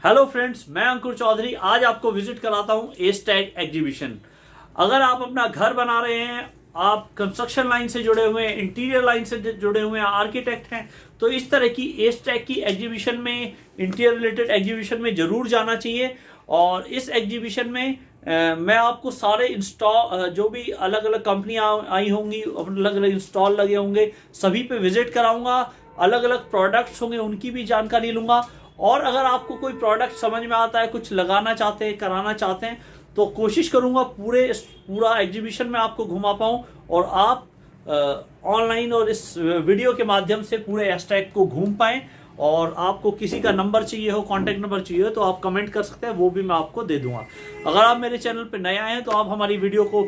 Hello friends, मैं अंकुर चौधरी आज आपको विजिट कराता हूं एस्टैक एग्जीबिशन। अगर आप अपना घर बना रहे हैं, आप कंस्ट्रक्शन लाइन से जुड़े हुए हैं, इंटीरियर लाइन से जुड़े हुए हैं, आर्किटेक्ट हैं, तो इस तरह की एस्टैक की एग्जीबिशन में, इंटीरियर रिलेटेड एग्जीबिशन में जरूर जाना चाहिए। और इस एग्जीबिशन में मैं आपको सारे इंस्टॉल जो भी अलग अलग कंपनियां आई होंगी, अलग अलग इंस्टॉल लगे होंगे, सभी पे विजिट कराऊंगा। अलग अलग प्रोडक्ट्स होंगे, उनकी भी जानकारी लूंगा। और अगर आपको कोई प्रोडक्ट समझ में आता है, कुछ लगाना चाहते हैं, कराना चाहते हैं, तो कोशिश करूंगा पूरा एग्जीबिशन में आपको घुमा पाऊं और आप ऑनलाइन और इस वीडियो के माध्यम से पूरे एस्टैक को घूम पाएं। और आपको किसी का नंबर चाहिए हो, कांटेक्ट नंबर चाहिए हो, तो आप कमेंट कर सकते हैं, वो भी मैं आपको दे दूंगा। अगर आप मेरे चैनल पर नए आए हैं तो आप हमारी वीडियो को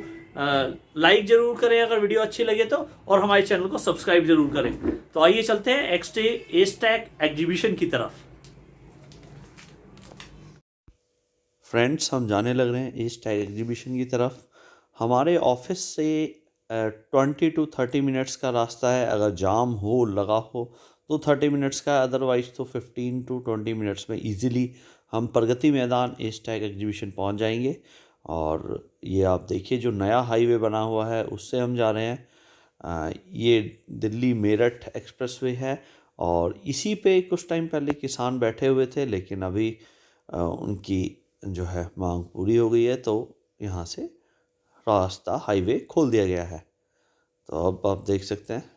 लाइक जरूर करें अगर वीडियो अच्छी लगे तो, और हमारे चैनल को सब्सक्राइब जरूर करें। तो आइए चलते हैं एस्टैक एग्जीबिशन की तरफ। फ्रेंड्स, हम जाने लग रहे हैं एस्टैक एग्जीबिशन की तरफ। हमारे ऑफिस से 20 to 30 मिनट्स का रास्ता है। अगर जाम हो लगा हो तो 30 मिनट्स का, अदरवाइज तो 15 to 20 मिनट्स में इजीली हम प्रगति मैदान एस्टैक एग्जीबिशन पहुंच जाएंगे। और ये आप देखिए, जो नया हाईवे बना हुआ है उससे हम जा रहे हैं। ये दिल्ली मेरठ एक्सप्रेसवे है और इसी पे कुछ टाइम पहले किसान बैठे हुए थे, लेकिन अभी उनकी जो है मांग पूरी हो गई है, तो यहाँ से रास्ता हाईवे खोल दिया गया है। तो अब आप देख सकते हैं।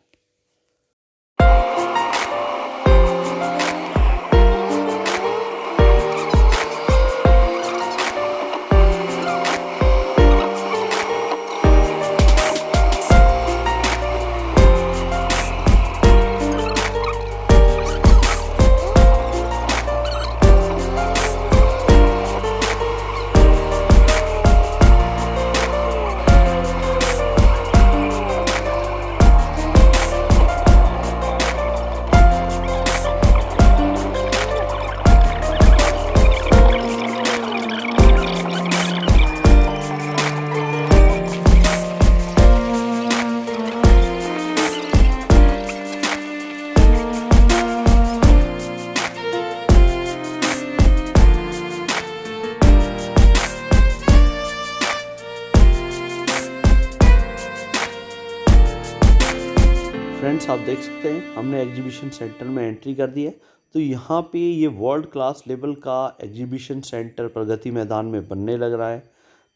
फ्रेंड्स, आप देख सकते हैं हमने एग्जीबिशन सेंटर में एंट्री कर दी है। तो यहाँ पे ये वर्ल्ड क्लास लेवल का एग्जीबिशन सेंटर प्रगति मैदान में बनने लग रहा है।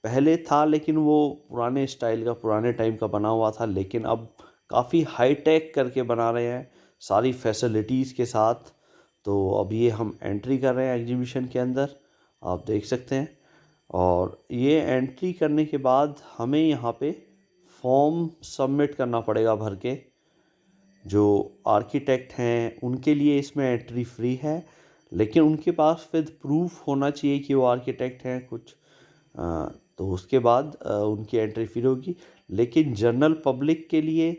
पहले था, लेकिन वो पुराने स्टाइल का, पुराने टाइम का बना हुआ था, लेकिन अब काफ़ी हाईटेक करके बना रहे हैं, सारी फैसिलिटीज़ के साथ। तो अब ये हम एंट्री कर रहे हैं एग्जीबिशन के अंदर, आप देख सकते हैं। और ये एंट्री करने के बाद हमें यहाँ पे फॉर्म सबमिट करना पड़ेगा भर के। जो आर्किटेक्ट हैं उनके लिए इसमें एंट्री फ्री है, लेकिन उनके पास फिर प्रूफ होना चाहिए कि वो आर्किटेक्ट हैं कुछ, तो उसके बाद उनकी एंट्री फ्री होगी। लेकिन जनरल पब्लिक के लिए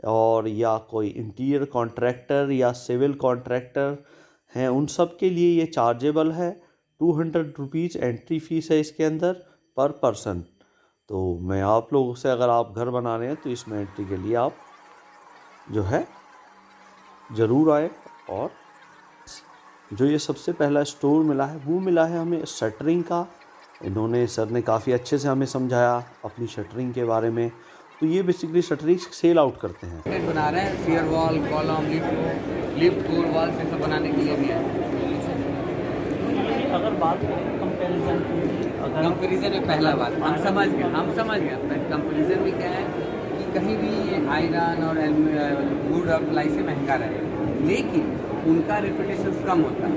और या कोई इंटीरियर कॉन्ट्रैक्टर या सिविल कॉन्ट्रैक्टर हैं, उन सब के लिए ये चार्जेबल है। 200 रुपीज़ एंट्री फीस है इसके अंदर पर पर्सन। तो मैं आप लोगों से, अगर आप घर बना रहे हैं तो इसमें एंट्री के लिए आप जो है ज़रूर आए। और जो ये सबसे पहला स्टोर मिला है वो मिला है हमें शटरिंग का। इन्होंने, सर ने काफ़ी अच्छे से हमें समझाया अपनी शटरिंग के बारे में। तो ये बेसिकली शटरिंग सेल आउट करते हैं, बना रहे हैं। Fear wall, column, lift core wall से सब बनाने के लिए भी है। अगर बात करें कंपैरिजन में पहला बात हम समझ गए। कंपैरिजन में क्या है कि कहीं भी आयरन और वुड और प्लाई से महंगा रहे, लेकिन उनका रेपुटेशन कम होता है।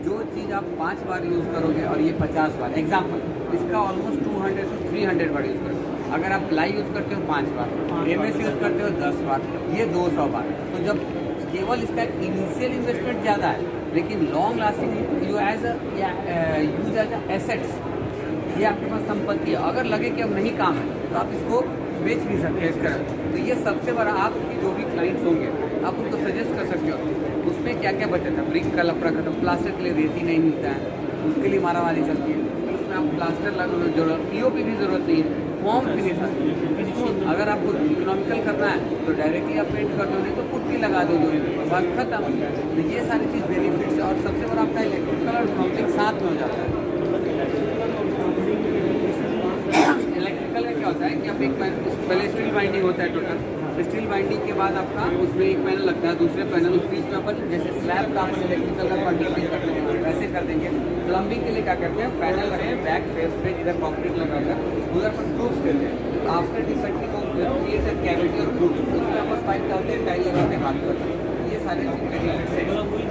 जो चीज़ आप 5 बार यूज़ करोगे और ये 50 बार, एग्जाम्पल इसका ऑलमोस्ट 200 से 300 बार यूज़ करोगे। अगर आप प्लाई यूज़ करते हो 5 बार, MS यूज़ करते हो 10 बार, ये 200 बार। तो जब केवल इसका इनिशियल इन्वेस्टमेंट ज़्यादा है, लेकिन long lasting use as assets, ये आपके पास संपत्ति है। अगर लगे कि अब नहीं काम है तो आप इसको बेच भी सकते हैं इस तरह। तो ये सबसे बड़ा, आपकी जो भी क्लाइंट्स होंगे आप उनको सजेस्ट कर सकते हो उसमें क्या क्या बचत है। ब्रिक का लपड़ा खत्म, प्लास्टर के लिए रेती नहीं मिलता है, उसके लिए मारामारी चलती है। फिर उसमें आप प्लास्टर लगाने की जरूरत, POP की ज़रूरत नहीं है, फॉर्म फिनिश। अगर आपको इकोनॉमिकल करना है तो डायरेक्टली आप पेंट कर दो, नहीं तो पुट्टी लगा दो, बात खत्म। तो ये सारी चीज़ बेनिफिट्स है। और सबसे बड़ा आपका इलेक्ट्रिकल और प्लम्बिंग साथ हाथ में हो जाता है। इलेक्ट्रिकल का क्या होता है कि आप एक पहले स्टील बाइंडिंग होता है टोटल, स्टील बाइंडिंग के बाद आपका उसमें एक पैनल लगता है, दूसरे पैनल उस बीच में अपन जैसे स्लैब का अपन इलेक्ट्रिकल का क्वांटिटी करते हैं वैसे कर देंगे। प्लम्बिंग के लिए क्या करते हैं, पैनल रहे बैक फेस पे जिधर कॉन्क्रीट लगा हुआ है उधर पर प्रूफ देते हैं। तो after dissecting of create a cavity और प्रूफ, उसमें अपन पाइप डालते हैं, टाइल लगाते हैं, हाथ पर। ये सारे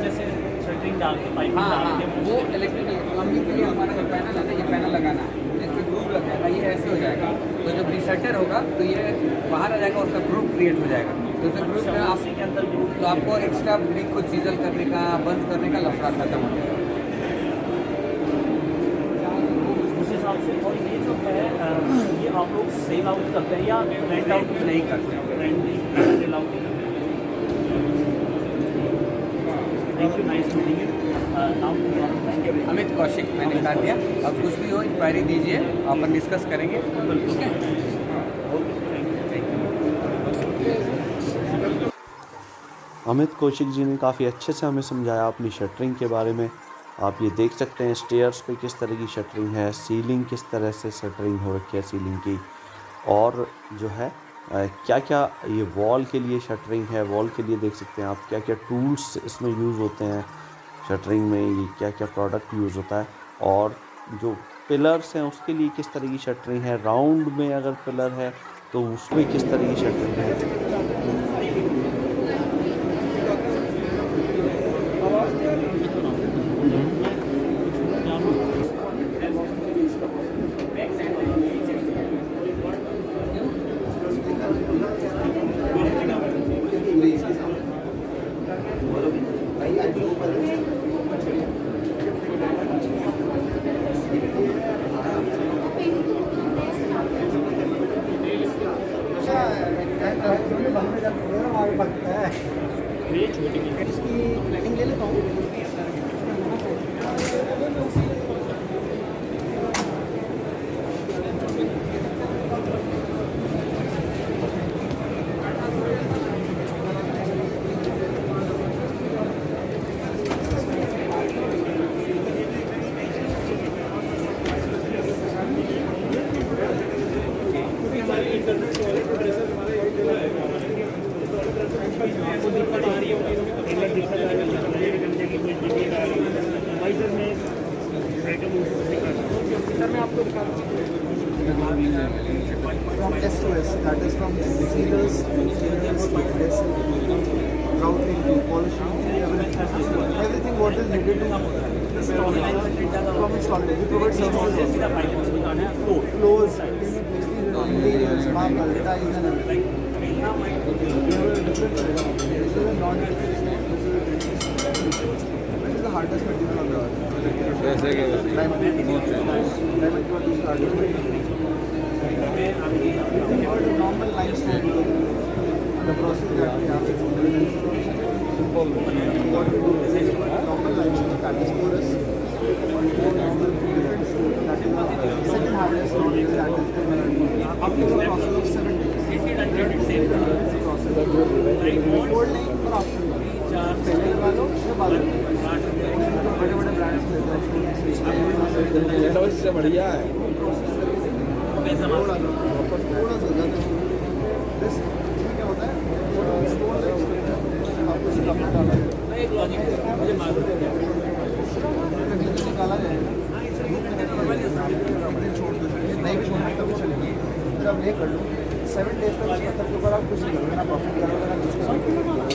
जैसे शटरिंग डाल के पाइप हाँ डाल हाँ, के वो इलेक्ट्रिकल प्लम्बिंग के लिए हमारा जो पैनल है ना, ये पैनल लगाना है, इसमें ग्रूव लग जाएगा, ये ऐसे हो जाएगा। तो जब रिसेटर होगा तो ये बाहर आ जाएगा, उसका ग्रूव क्रिएट हो जाएगा। तो उस ग्रूव में आप के अंदर जो तो आपको एक्स्ट्रा ब्रिक को चीजल करने का, बंद करने का लफड़ा खत्म हो जाएगा। उस हिसाब से। और ये जो है ये आप लोग सेल आउट करते हैं या रेंट आउट नहीं करते हैं। Rent sell out? Thank you, nice meeting you. Now Amit Kaushik, मैंने कहा दिया। अब कुछ भी हो इंक्वायरी दीजिए, अपन डिस्कस करेंगे। ठीक है, अमित कौशिक जी ने काफ़ी अच्छे से हमें समझाया अपनी शटरिंग के बारे में। आप ये देख सकते हैं स्टेयर्स पे किस तरह की शटरिंग है, सीलिंग किस तरह से शटरिंग हो रखी है सीलिंग की, और जो है क्या क्या ये वॉल के लिए शटरिंग है। वॉल के लिए देख सकते हैं आप क्या क्या टूल्स इसमें यूज़ होते हैं शटरिंग में, ये क्या क्या प्रोडक्ट यूज़ होता है, और जो पिलर्स हैं उसके लिए किस तरह की शटरिंग है। राउंड में अगर पिलर है तो उसमें किस तरह की शटरिंग है। इसकी प्लानिंग ले लेता हूँ। From S to S, that is from sealers, engineers, dressing, grouting, polishing, everything what is needed to from installing. We provide services, floors, interiors, marble, tiles and everything. We have a different this is a What is the hardest material on the earth? Diamond is the hardest material. Normal limestone, the process that we have is simple. What we do is normal limestone that is porous, normal different stone that is second hardest stone that is after the process of 7 days. Before laying or after laying? पहले लगा लो या बाद में? बड़े-बड़े brands में सबसे बढ़िया है। थोड़ा सा ज़्यादा this क्या होता है स्टोन आपको कपड़ा डाला है निकाला जाएगा छोड़ दो नहीं भी छोड़ना तब चलेगी फिर आप ये कर लो 7 डेज तक उसके ऊपर आप कुछ नहीं करोगे ना बफिंग करोगे ना कुछ करोगे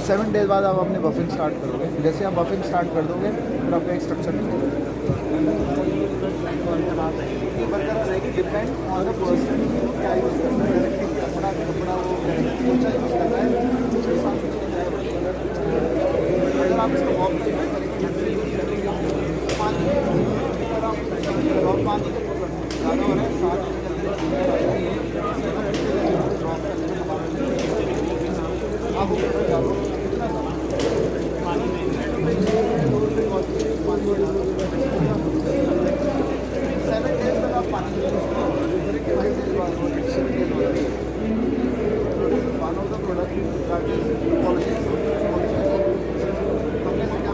7 डेज बाद आप अपने बफिंग स्टार्ट करोगे जैसे आप बफिंग स्टार्ट कर दोगे फिर आपका एक स्ट्रक्चर निकलेगा बरकरार रहेगी डिपेंड ऑन द पर्सन क्या यूज़ करता है कपड़ा वो ऊँचा यूज़ करता है अगर आप इसका वॉक पानी और पानी ज़्यादा हो रहा है 7 आप ऊपर जाओ one of the product that is polishing. हमने से क्या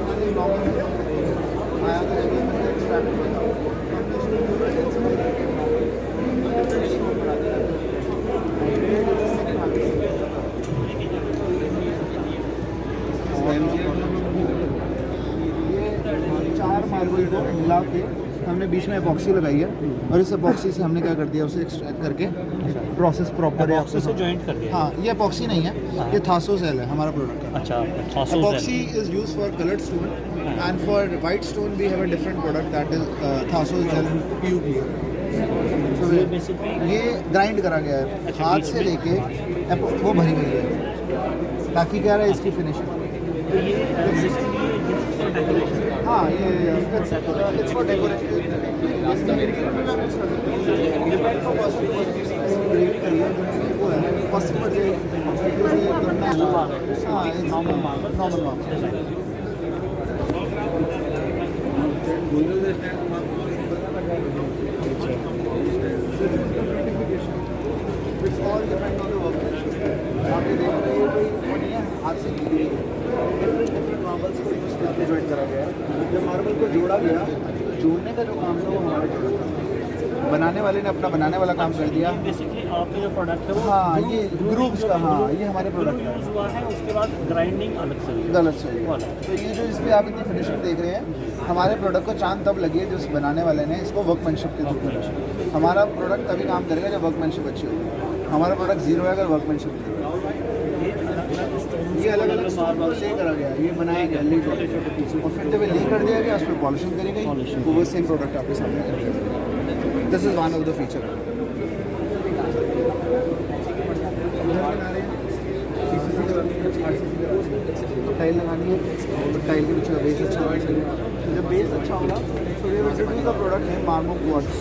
चार मार्बल को मिला के हमने बीच में एपॉक्सी लगाई है और इस एपॉक्सी से हमने क्या कर दिया, उसे एक्सट्रैक्ट करके प्रोसेस प्रॉपर है से जॉइंट कर दिया। हाँ, ये एपॉक्सी नहीं है, ये थासो सेल है हमारा प्रोडक्ट का। अच्छा, थासो epoxy is used for coloured stone and for white stone we have a different product that is थासो सेल PU क्लियर। ये ग्राइंड करा गया है, हाथ से लेके वो भरी गई है ताकि क्या रहे इसकी फिनिशिंग। हाँ, ये it's for decoration. It's all depend on the workmanship. आप ये देख रहे हो कि वो नहीं है, हाथ से की गई है। डिफरेंट मार्बल्स को यूज़ करके जॉइंट करा गया है। जब मार्बल को जोड़ा गया तो जोड़ने का जो काम था वो हमारे प्रोडक्ट का, बनाने वाले ने अपना बनाने वाला काम कर दिया। बेसिकली आपके जो प्रोडक्ट है वो हाँ, ये ग्रुप्स का, हाँ ये हमारे प्रोडक्ट का यूज हुआ है, उसके बाद ग्राइंडिंग अलग से हुई। गलत सही है। तो ये जो इस पर आप इतनी फिनिशिंग देख रहे हैं, हमारे प्रोडक्ट को चांद तब लगी है जो इस बनाने वाले ने इसको वर्कमैनशिप के थ्रू करा। हमारा प्रोडक्ट तभी काम करेगा जब वर्कमैनशिप अच्छी होगी। हमारा प्रोडक्ट जीरो है अगर वर्कमैनशिप नहीं होगी। ये अलग अलग मार्बल से करा गया, ये बनाया गया ले और फिर जब ले कर दिया गया उस पर पॉलिशिंग करी गई, तो वो सेम प्रोडक्ट आपके सामने कर दिया। This is one of the feature. Tile लगानी है तो टाइल के पीछे बेस अच्छा होना चाहिए। जब बेस अच्छा होगा तो ये वैसे का प्रोडक्ट है मार्मो क्वार्ट्ज।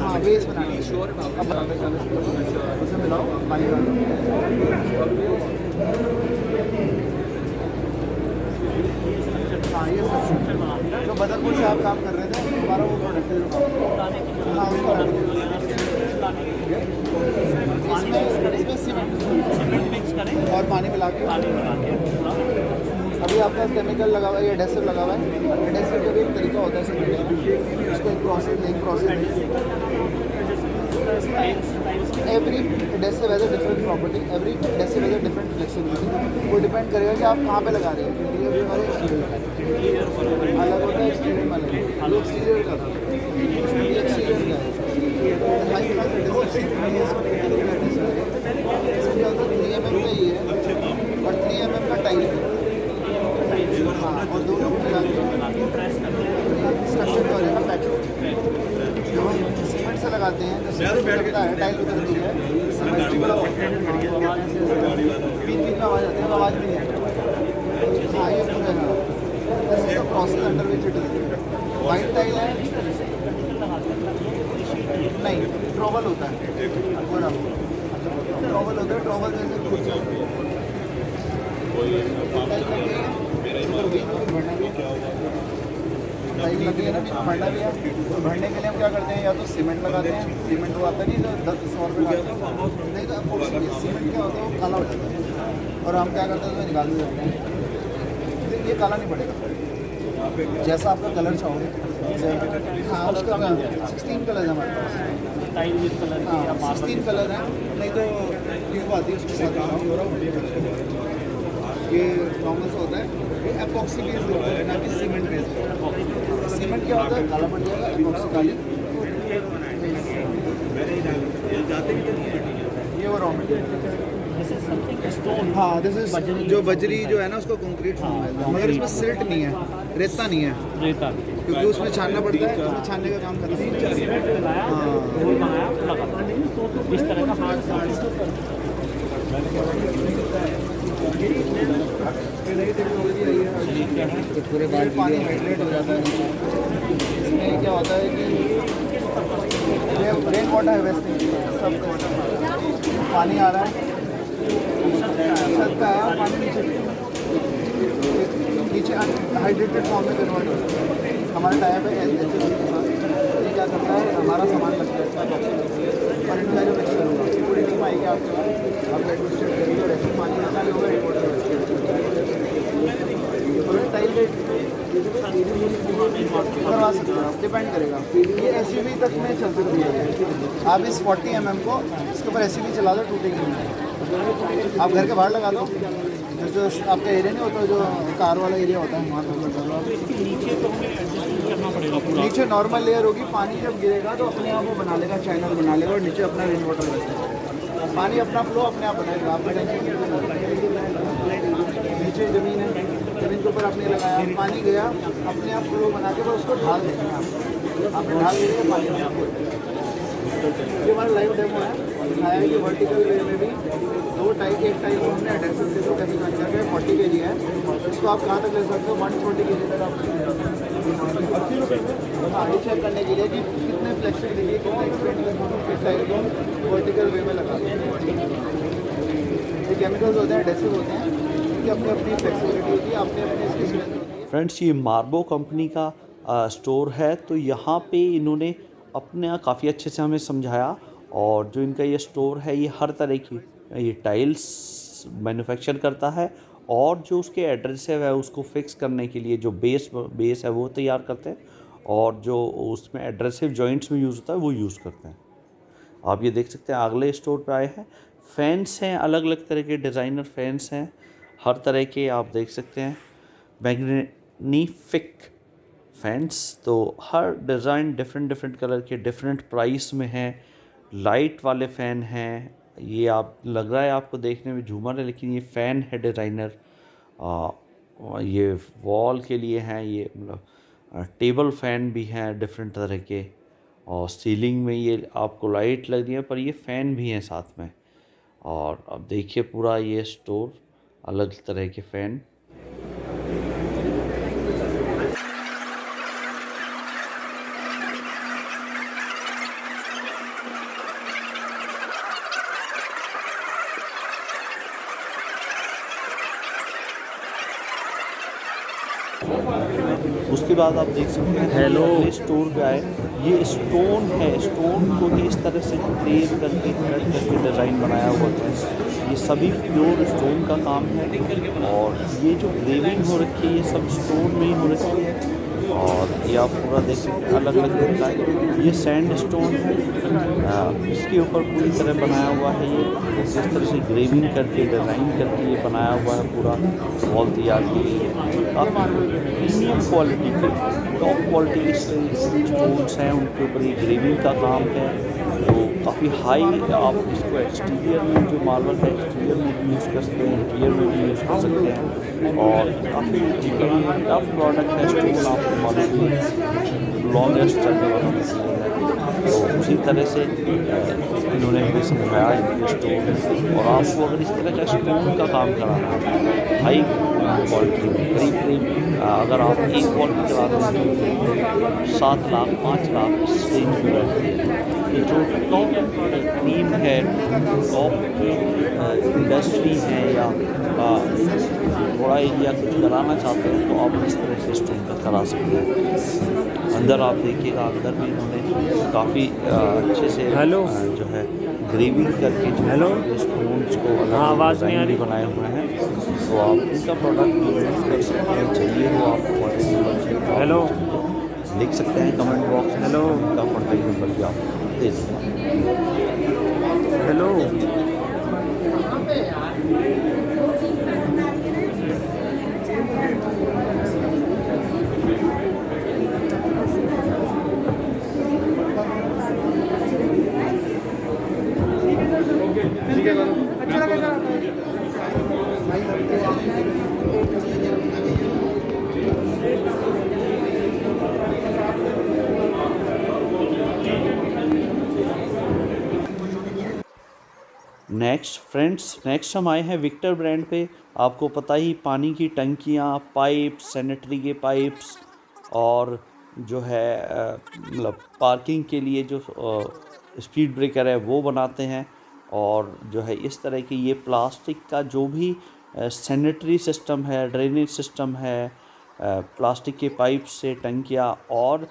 हाँ, बेस बनानी है। अब बनाते उसे मिलाओ, पानी डालो। हाँ, ये सब जो बदलपुर से आप काम कर रहे थे हमारा वो प्रोडक्ट है जो काम। हाँ, उसका इसमें सीमेंट मिक्स करें और पानी मिला के अभी आपका केमिकल लगा हुआ है, एडेसिव लगा हुआ है। एडेसिव का भी एक तरीका होता है इसमें, उसको एक प्रोसेस लेंग process. Every adhesive has a different property, every adhesive has a different flexibility. वो डिपेंड करेगा कि आप कहाँ पे लगा रहे हैं, इंटीरियर वाले एक्सटीरियर अलग होता है, एक्सटीरियर वाले एक्सटीरियर का एक्सटीरियर का हाई क्लास एडेसिव 3 mm का ही है और 3 mm का टाइल है। हाँ, और दोनों को मिला के स्ट्रक्चर जो है ना पैटर्न जो हम सीमेंट से लगाते हैं, जो सीमेंट लगता है टाइल उतरती है, बीच बीच में आवाज़ आती है, आवाज़ भी नहीं आती। हाँ, ये पूरा process under which it is. White tile है नहीं, ट्रोवल होता है पूरा, ट्रोवल होता है, ट्रोवल जैसे टाइल लगी है ना, भरना भी है। तो भरने के लिए हम क्या करते हैं, या तो सीमेंट लगाते हैं, सीमेंट वो आता नहीं तो 10-100 रुपये का, नहीं तो सीमेंट क्या होता है वो काला हो जाता है और हम क्या करते हैं उसमें निकाल देते हैं, ये काला नहीं पड़ेगा। जैसा आपका कलर चाहोगे। हाँ, उसका 16 कलर है हमारे पास। टाइल विद कलर की या हाँ, 16 कलर हैं, नहीं तो ट्यूब आती है उसके साथ। ये नॉर्मल सा होता है, ये एपॉक्सी बेस्ड होता है ना कि सीमेंट बेस्ड। सीमेंट क्या होता है, काला पड़ जाएगा, एपॉक्सी काली। ये वो रॉ मटेरियल। हाँ, दिस इज जो बजरी जो है ना उसको कंक्रीट फॉर्म है, मगर इसमें सिल्ट नहीं है, रेता नहीं है, रेता क्योंकि उसमें छानना पड़ता है, उसमें छानने का काम करना है। इस तरह का हार्ड तो पूरे बाल पानी हाइड्रेट हो जाता है। इसमें क्या होता है कि रेन वाटर हार्वेस्टिंग, सब पानी आ रहा है, छत का पानी नीचे हाइड्रेटेड फॉर्म में कन्वर्ट हो जाता है। हमारा टाइप है ये क्या करता है, हमारा सामान लगता है और इनका जो मिक्सर होगा पूरी टीम आएगी आपके पास, आप एडमिनिस्ट्रेट करेंगे और ऐसे पानी निकाले होगा रिपोर्टर टाइल के करवा सकते हो आप, डिपेंड करेगा। ये एसयूवी तक में चल सकती है। आप इस 40 mm को इसके ऊपर एसयूवी चला दो, टूटेगी नहीं। आप घर के बाहर लगा दो, जो आपका एरिया नहीं होता, जो कार वाला एरिया होता है वहाँ तक लगा दो। नीचे तो हमें एडजस्ट करना पड़ेगा पूरा। नीचे नॉर्मल लेयर होगी, पानी जब गिरेगा तो अपने आप वो बना लेगा, चैनल बना लेगा, और नीचे अपना रेन वाटर रहेगा। पानी अपना फ्लो अपने आप बनाएगा, आपका टेंशन नहीं। नीचे ज़मीन है, ज़मीन के ऊपर आपने लगाया, पानी गया अपने आप फ्लो बना के, तो उसको ढाल देंगे आपने ढाल देंगे पानी अपने आप। ये हमारा लाइव डेमो है, दिखाया है कि वर्टिकल वे में भी दो टाइप, एक टाइप को हमने एडेसिव से तो कैसे बन जाएगा। 40 kg है, इसको आप कहाँ तक ले सकते हो, 140 kg तक आप आगे चेक करने के लिए कि कितने फ्लेक्सिबिलिटी, कितने एक्सपेंड टाइप को वर्टिकल वे में लगा दो। ये केमिकल्स होते हैं, एडेसिव होते हैं, कि अपनी अपनी फ्लेक्सिबिलिटी होती है, अपने अपने इसकी स्ट्रेंथ होती है। फ्रेंड्स, ये मार्बो कंपनी का स्टोर है। तो यहाँ पे इन्होंने अपने काफ़ी अच्छे से हमें समझाया, और जो इनका ये स्टोर है ये हर तरह की ये टाइल्स मैन्युफैक्चर करता है, और जो उसके एड्रेसिव है उसको फिक्स करने के लिए जो बेस है वो तैयार करते हैं, और जो उसमें एड्रेसिव जॉइंट्स में यूज़ होता है वो यूज़ करते हैं। आप ये देख सकते हैं अगले स्टोर पे आए हैं। फैंस हैं, अलग अलग तरह के डिज़ाइनर फैंस हैं, हर तरह के आप देख सकते हैं। मैग्नीफिक फैंस, तो हर डिज़ाइन डिफरेंट कलर के डिफरेंट प्राइस में हैं। लाइट वाले फ़ैन हैं, ये आप लग रहा है आपको देखने में झूमर है, लेकिन ये फ़ैन है डिज़ाइनर। ये वॉल के लिए हैं, ये मतलब टेबल फ़ैन भी हैं डिफरेंट तरह के, और सीलिंग में ये आपको लाइट लग रही है, पर ये फ़ैन भी हैं साथ में। और अब देखिए पूरा ये स्टोर, अलग तरह के फ़ैन। उसके बाद आप देख सकते हैं हेलो। स्टोर पे आए, ये स्टोन है, स्टोन को ही इस तरह से ग्रेव करके कट करके डिज़ाइन बनाया हुआ है। ये सभी प्योर स्टोन का काम है, और ये जो ग्रेविंग हो रखी है ये सब स्टोन में ही हो रखी है। और ये आप पूरा देख सकते हैं अलग अलग दिखता है। ये सैंड स्टोन है, इसके ऊपर पूरी तरह बनाया हुआ है। ये इस तरह से ग्रेविंग करके डिज़ाइन करके ये बनाया हुआ है, पूरा वॉल तैयार की गई है। काफ़ी प्रीमियम क्वालिटी के, टॉप क्वालिटी के स्टोन्स हैं, उनके ऊपर ये ग्रेविंग का काम है। तो काफ़ी हाई, आप इसको एक्सटीरियर में जो मार्बल है एक्सटीरियर में भी यूज़ कर सकते हैं, इंटीरियर में भी यूज़ कर सकते हैं, और काफ़ी टफ प्रोडक्ट है स्टोन, आपको मालूम है लॉन्गेस्ट चलने वाला मशीन है। तो उसी तरह से इन्होंने हमें समझाया इनके स्टोन। और आपको अगर इस तरह का स्टोन का काम कराना है हाई क्वालिटी में, करीब अगर आप एक वॉल भी कराते हैं 7 लाख 5 लाख इस रेंज में रहती है। तो जो टॉप क्रीम है, टॉप इंडस्ट्री है, या थोड़ा एरिया कुछ कराना चाहते हैं, तो आप इस तरह से स्टोन का करा सकते हैं। अंदर आप देखिएगा, अंदर भी इन्होंने काफ़ी अच्छे से जो है ग्रेविंग करके जो स्टोन्स को अलग डिज़ाइन भी बनाए हुए हैं। तो आप इनका प्रोडक्ट यूज़ कर सकते हैं, चाहिए हो आपको लिख सकते हैं कमेंट बॉक्स में। इनका कॉन्टैक्ट नंबर भी आप दे दीजिए। नेक्स्ट हम आए हैं विक्टर ब्रांड पे। आपको पता ही, पानी की टंकियाँ, पाइप्स, सैनिटरी के पाइप्स, और जो है मतलब पार्किंग के लिए जो स्पीड ब्रेकर है वो बनाते हैं। और जो है इस तरह की ये प्लास्टिक का जो भी सैनिटरी सिस्टम है, ड्रेनेज सिस्टम है, प्लास्टिक के पाइप से टंकियाँ, और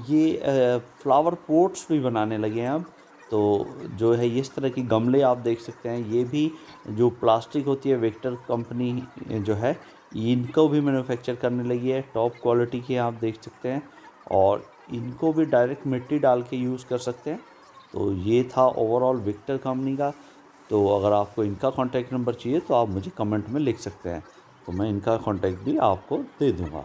ये फ्लावर पोट्स भी बनाने लगे हैं अब। तो जो है इस तरह की गमले आप देख सकते हैं, ये भी जो प्लास्टिक होती है, विक्टर कंपनी जो है इनको भी मैन्युफैक्चर करने लगी है, टॉप क्वालिटी के आप देख सकते हैं, और इनको भी डायरेक्ट मिट्टी डाल के यूज़ कर सकते हैं। तो ये था ओवरऑल विक्टर कंपनी का। तो अगर आपको इनका कॉन्टैक्ट नंबर चाहिए तो आप मुझे कमेंट में लिख सकते हैं, तो मैं इनका कॉन्टैक्ट भी आपको दे दूँगा।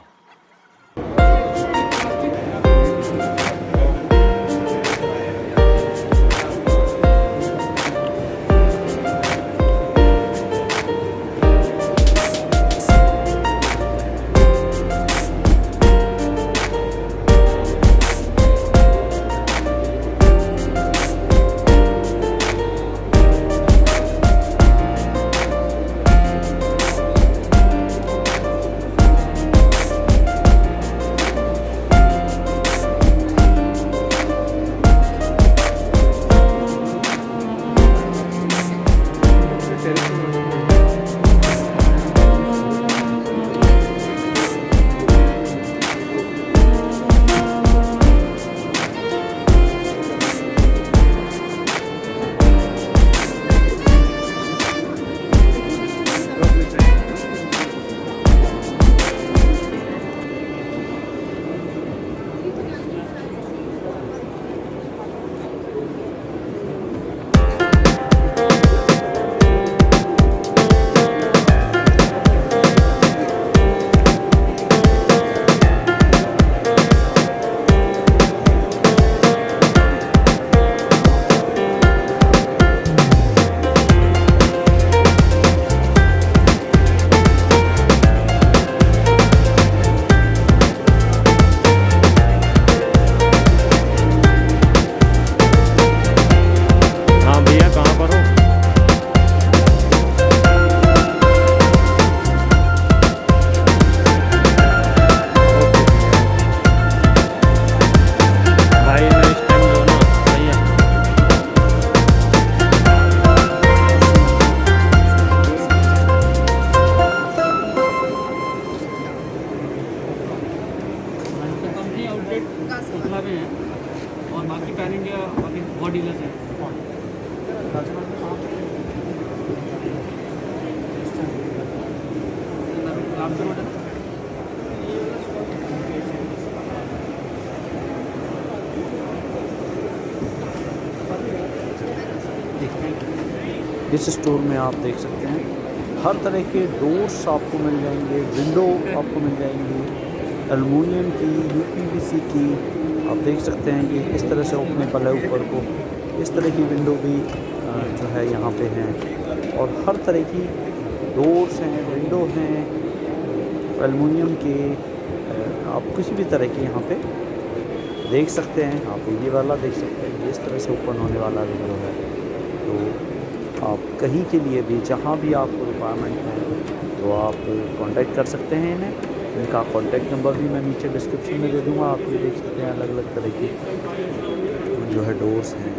उतना भी है और बाकी पैन इंडिया बाकी बहुत डीलर्स हैं। इस स्टोर में आप देख सकते हैं हर तरह के डोर्स आपको मिल जाएंगे, विंडो आपको मिल जाएंगी, एलुमिनियम की, यूपीवीसी की। आप देख सकते हैं कि इस तरह से ओपनेबल है ऊपर को, इस तरह की विंडो भी जो है यहाँ पे हैं, और हर तरह की डोर्स हैं, विंडो हैं एलुमिनियम के। आप किसी भी तरह के यहाँ पे देख सकते हैं। आप ये वाला देख सकते हैं, इस तरह से ओपन होने वाला विंडो है। तो आप कहीं के लिए भी, जहाँ भी आपको रिक्वायरमेंट है, तो आप कांटेक्ट कर सकते हैं इन्हें। इनका कांटेक्ट नंबर भी मैं नीचे डिस्क्रिप्शन में दे दूँगा। आप ये देख सकते हैं अलग अलग तरह के जो है डोर्स हैं,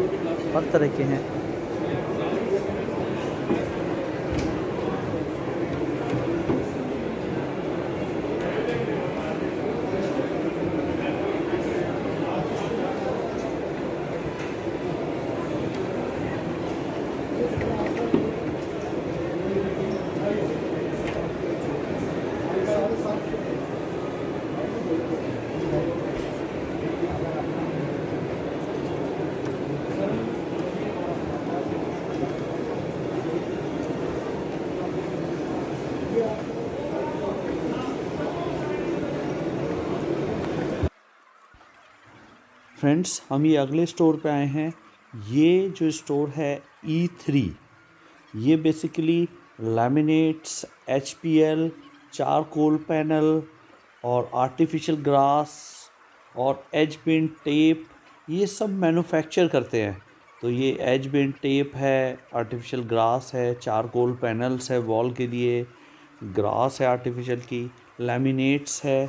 हर तरह के हैं। फ्रेंड्स, हम ये अगले स्टोर पे आए हैं। ये जो स्टोर है E3, ये basically laminates, HPL, charcoal panel और आर्टिफिशियल ग्रास और एज पेंट टेप, ये सब मैन्युफैक्चर करते हैं। तो ये एज पेंट टेप है, आर्टिफिशियल ग्रास है, चारकोल पैनल्स है वॉल के लिए, ग्रास है आर्टिफिशियल की, लैमिनेट्स है,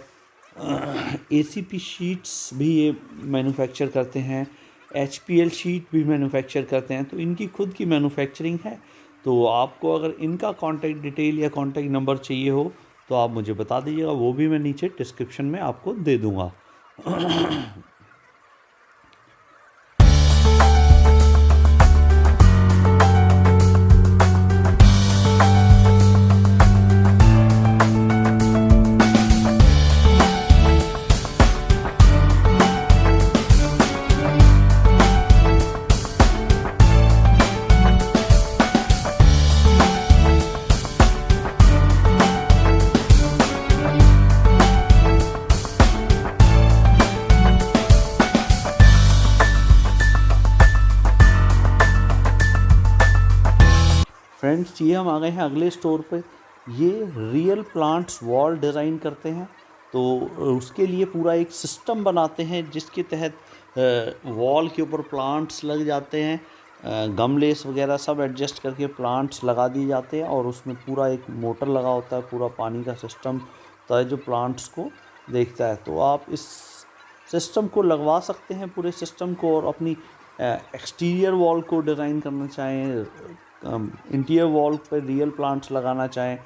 ACP शीट्स भी ये मैन्युफैक्चर करते हैं, HPL शीट भी मैन्युफैक्चर करते हैं। तो इनकी खुद की मैन्युफैक्चरिंग है। तो आपको अगर इनका कॉन्टैक्ट डिटेल या कॉन्टैक्ट नंबर चाहिए हो तो आप मुझे बता दीजिएगा, वो भी मैं नीचे डिस्क्रिप्शन में आपको दे दूँगा। फ्रेंड्स ये हम आ गए हैं अगले स्टोर पे। ये रियल प्लांट्स वॉल डिज़ाइन करते हैं, तो उसके लिए पूरा एक सिस्टम बनाते हैं जिसके तहत वॉल के ऊपर प्लांट्स लग जाते हैं, गमलेस वगैरह सब एडजस्ट करके प्लांट्स लगा दिए जाते हैं, और उसमें पूरा एक मोटर लगा होता है, पूरा पानी का सिस्टम होता है जो प्लांट्स को देखता है। तो आप इस सिस्टम को लगवा सकते हैं, पूरे सिस्टम को, और अपनी एक्सटीरियर वॉल को डिज़ाइन करना चाहें, इंटीरियर वॉल पर रियल प्लांट्स लगाना चाहें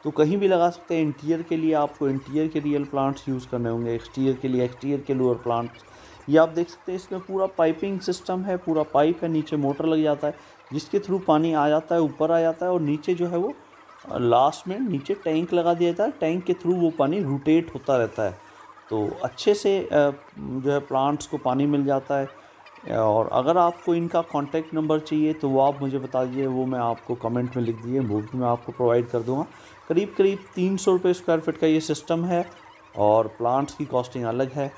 तो कहीं भी लगा सकते हैं। इंटीरियर के लिए आपको इंटीरियर के रियल प्लांट्स यूज़ करने होंगे, एक्सटीरियर के लिए एक्सटीरियर के लोअर प्लांट्स। ये आप देख सकते हैं इसमें पूरा पाइपिंग सिस्टम है, पूरा पाइप है, नीचे मोटर लग जाता है जिसके थ्रू पानी आ जाता है, ऊपर आ जाता है, और नीचे जो है वो लास्ट में नीचे टैंक लगा दिया जाता है, टैंक के थ्रू वो पानी रोटेट होता रहता है, तो अच्छे से जो है प्लांट्स को पानी मिल जाता है। और अगर आपको इनका कॉन्टैक्ट नंबर चाहिए तो वो आप मुझे बता दीजिए, वो मैं आपको कमेंट में लिख दिए, वो भी मैं आपको प्रोवाइड कर दूँगा। करीब 300 रुपये स्क्वायर फीट का ये सिस्टम है, और प्लांट्स की कॉस्टिंग अलग है।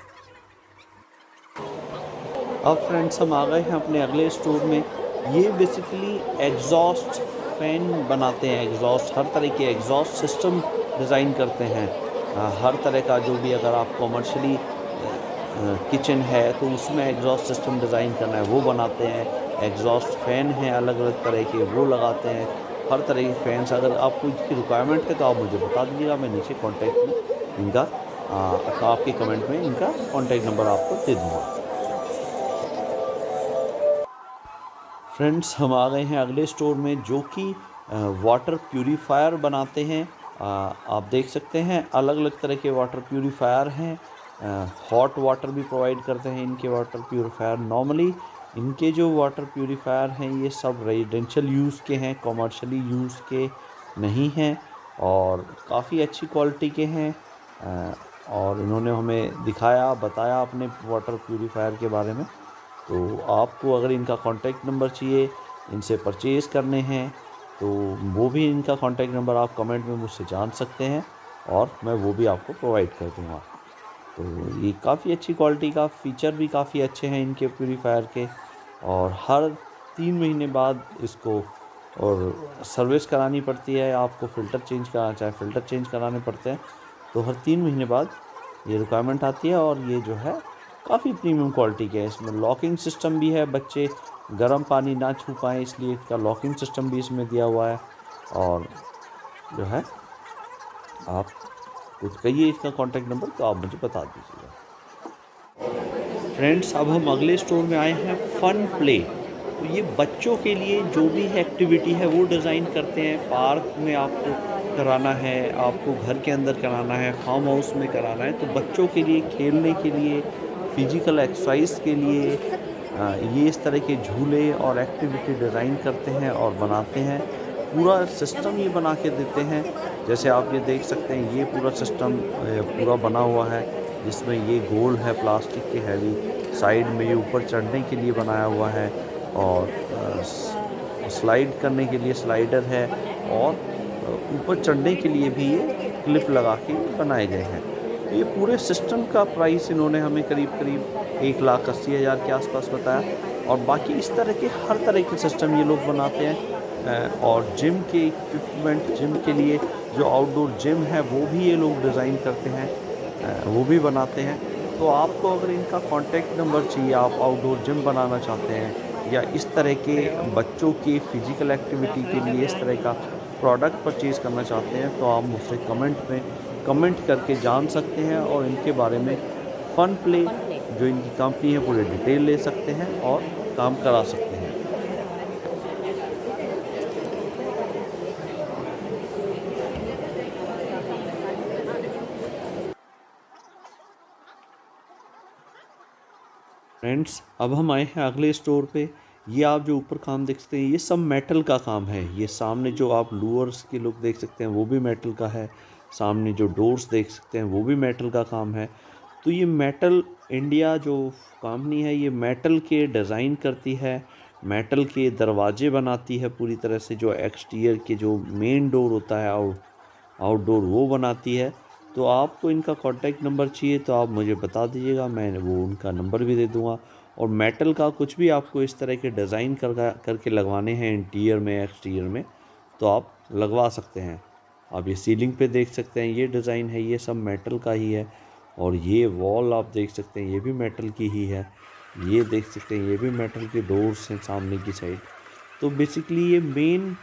अब फ्रेंड्स हम आ गए हैं अपने अगले स्टोर में। ये बेसिकली एग्जॉस्ट फैन बनाते हैं, एग्जॉस्ट हर तरह के एग्जॉस्ट सिस्टम डिज़ाइन करते हैं। हर तरह का जो भी, अगर आप कॉमर्शियली किचन है तो उसमें एग्जॉस्ट सिस्टम डिज़ाइन करना है वो बनाते हैं। एग्जॉस्ट फ़ैन हैं अलग अलग तरह के, वो लगाते हैं। हर तरह के फ़ैन्स, अगर आपको इसकी रिक्वायरमेंट है तो आप मुझे बता दीजिएगा, मैं नीचे कॉन्टैक्ट में इनका आपके कमेंट में इनका कॉन्टैक्ट नंबर आपको दे दूँगा। फ्रेंड्स हम आ गए हैं अगले स्टोर में जो कि वाटर प्यूरीफायर बनाते हैं। आप देख सकते हैं अलग अलग तरह के वाटर प्यूरीफायर हैं। हॉट वाटर भी प्रोवाइड करते हैं इनके वाटर प्यूरीफायर। नॉर्मली इनके जो वाटर प्यूरीफायर हैं ये सब रेजिडेंशियल यूज़ के हैं, कॉमर्शियली यूज़ के नहीं हैं, और काफ़ी अच्छी क्वालिटी के हैं। और इन्होंने हमें दिखाया, बताया अपने वाटर प्यूरीफायर के बारे में। तो आपको अगर इनका कॉन्टैक्ट नंबर चाहिए, इनसे परचेज़ करने हैं, तो वो भी इनका कॉन्टैक्ट नंबर आप कमेंट में मुझसे जान सकते हैं, और मैं वो भी आपको प्रोवाइड कर दूँगा। तो ये काफ़ी अच्छी क्वालिटी का, फ़ीचर भी काफ़ी अच्छे हैं इनके प्यूरीफायर के, और हर 3 महीने बाद इसको और सर्विस करानी पड़ती है। आपको फ़िल्टर चेंज कराना चाहे फ़िल्टर चेंज कराने पड़ते हैं, तो हर 3 महीने बाद ये रिक्वायरमेंट आती है। और ये जो है काफ़ी प्रीमियम क्वालिटी के है। इसमें लॉकिंग सिस्टम भी है, बच्चे गर्म पानी ना छू पाएँ इसलिए इसका लॉकिंग सिस्टम भी इसमें दिया हुआ है। और जो है आप कुछ कहिए इसका कॉन्टैक्ट नंबर तो आप मुझे बता दीजिएगा। फ्रेंड्स अब हम अगले स्टोर में आए हैं फन प्ले। तो ये बच्चों के लिए जो भी एक्टिविटी है वो डिज़ाइन करते हैं। पार्क में आपको कराना है, आपको घर के अंदर कराना है, फार्म हाउस में कराना है, तो बच्चों के लिए खेलने के लिए, फिजिकल एक्सरसाइज के लिए ये इस तरह के झूले और एक्टिविटी डिज़ाइन करते हैं और बनाते हैं। पूरा सिस्टम ये बना के देते हैं। जैसे आप ये देख सकते हैं, ये पूरा सिस्टम पूरा बना हुआ है जिसमें ये गोल है प्लास्टिक के हैवी, साइड में ये ऊपर चढ़ने के लिए बनाया हुआ है, और स्लाइड करने के लिए स्लाइडर है, और ऊपर चढ़ने के लिए भी ये क्लिप लगा के बनाए गए हैं। तो ये पूरे सिस्टम का प्राइस इन्होंने हमें करीब 1,80,000 के आसपास बताया। और बाकी इस तरह के हर तरह के सिस्टम ये लोग बनाते हैं। और जिम के इक्विपमेंट, जिम के लिए जो आउटडोर जिम है वो भी ये लोग डिज़ाइन करते हैं, वो भी बनाते हैं। तो आपको अगर इनका कॉन्टैक्ट नंबर चाहिए, आप आउटडोर जिम बनाना चाहते हैं या इस तरह के बच्चों की फ़िज़िकल एक्टिविटी के लिए इस तरह का प्रोडक्ट परचेज़ करना चाहते हैं, तो आप मुझसे कमेंट करके जान सकते हैं, और इनके बारे में फन प्ले जो इनकी कंपनी है पूरे डिटेल ले सकते हैं और काम करा सकते हैं। फ्रेंड्स अब हम आए हैं अगले स्टोर पे। ये आप जो ऊपर काम देख सकते हैं ये सब मेटल का काम है। ये सामने जो आप लूअर्स के लुक देख सकते हैं वो भी मेटल का है। सामने जो डोर्स देख सकते हैं वो भी मेटल का काम है। तो ये मेटल इंडिया जो कंपनी है ये मेटल के डिज़ाइन करती है, मेटल के दरवाजे बनाती है पूरी तरह से। जो एक्सटीरियर के जो मेन डोर होता है आउटडोर वो बनाती है। तो आपको इनका कॉन्टैक्ट नंबर चाहिए तो आप मुझे बता दीजिएगा, मैं वो उनका नंबर भी दे दूँगा। और मेटल का कुछ भी आपको इस तरह के डिज़ाइन करके लगवाने हैं इंटीरियर में एक्सटीरियर में, तो आप लगवा सकते हैं। आप ये सीलिंग पे देख सकते हैं, ये डिज़ाइन है, ये सब मेटल का ही है। और ये वॉल आप देख सकते हैं, ये भी मेटल की ही है। ये देख सकते हैं, ये भी मेटल के डोर्स हैं सामने की साइड। तो बेसिकली ये मेन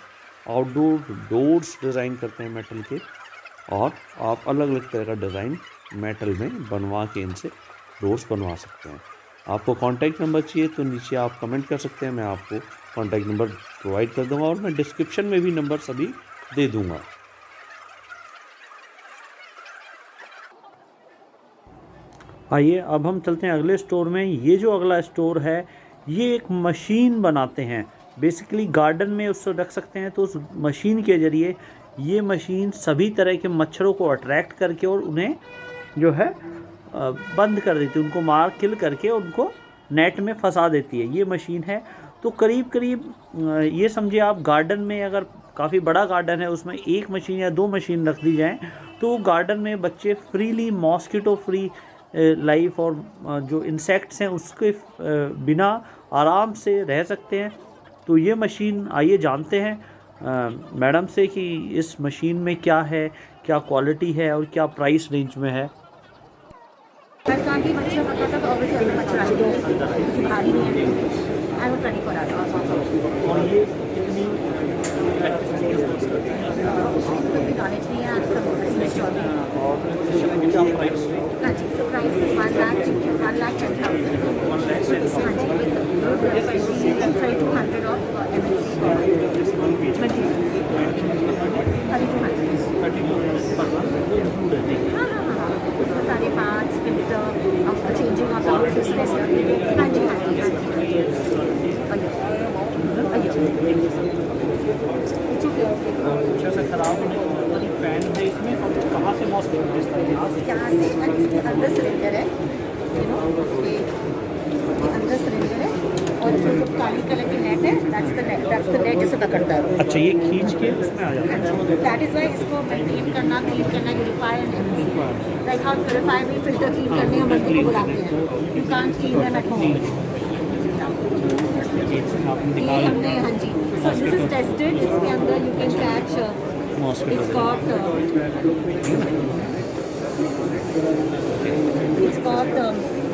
आउटडोर डोर्स डिज़ाइन करते हैं मेटल के, और आप अलग अलग तरह का डिज़ाइन मेटल में बनवा के इनसे डोर्स बनवा सकते हैं। आपको कॉन्टैक्ट नंबर चाहिए तो नीचे आप कमेंट कर सकते हैं, मैं आपको कॉन्टैक्ट नंबर प्रोवाइड कर दूंगा, और मैं डिस्क्रिप्शन में भी नंबर सभी दे दूंगा। आइए अब हम चलते हैं अगले स्टोर में। ये जो अगला स्टोर है ये एक मशीन बनाते हैं, बेसिकली गार्डन में उसको रख सकते हैं। तो उस मशीन के ज़रिए ये मशीन सभी तरह के मच्छरों को अट्रैक्ट करके और उन्हें जो है बंद कर देती है, उनको मार किल करके उनको नेट में फंसा देती है, ये मशीन है। तो करीब करीब ये समझिए आप गार्डन में अगर काफ़ी बड़ा गार्डन है उसमें एक मशीन या दो मशीन रख दी जाए तो गार्डन में बच्चे फ्रीली मॉस्किटो फ्री लाइफ और जो इंसेक्ट्स हैं उसके बिना आराम से रह सकते हैं। तो ये मशीन आइए जानते हैं मैडम से कि इस मशीन में क्या है, क्या क्वालिटी है और क्या प्राइस रेंज में है। और ये कितनी क्या प्राइस? सारे पार्ट्स फिल्टर चेंजिंग ऑफ हाँ जी हाँ जी अच्छा से खराब होने वाली फैन है इसमें, कहाँ से मॉस्किटो यहाँ से इसके अंदर सिलेंडर है, इसके अंदर सिलेंडर है, और जो काली कलर की नेट है दैट्स द नेट जिसे पकड़ता है। अच्छा, ये खींच के उसमें आ जाता है। दैट इज व्हाई इसको क्लीन करना purify and like how purify में फिल्टर क्लीन करने हम बंदे को बुलाते हैं। You can't clean them at home. ये हमने हाँ जी, सो दिस इज टेस्टेड, इसके अंदर you can catch it's got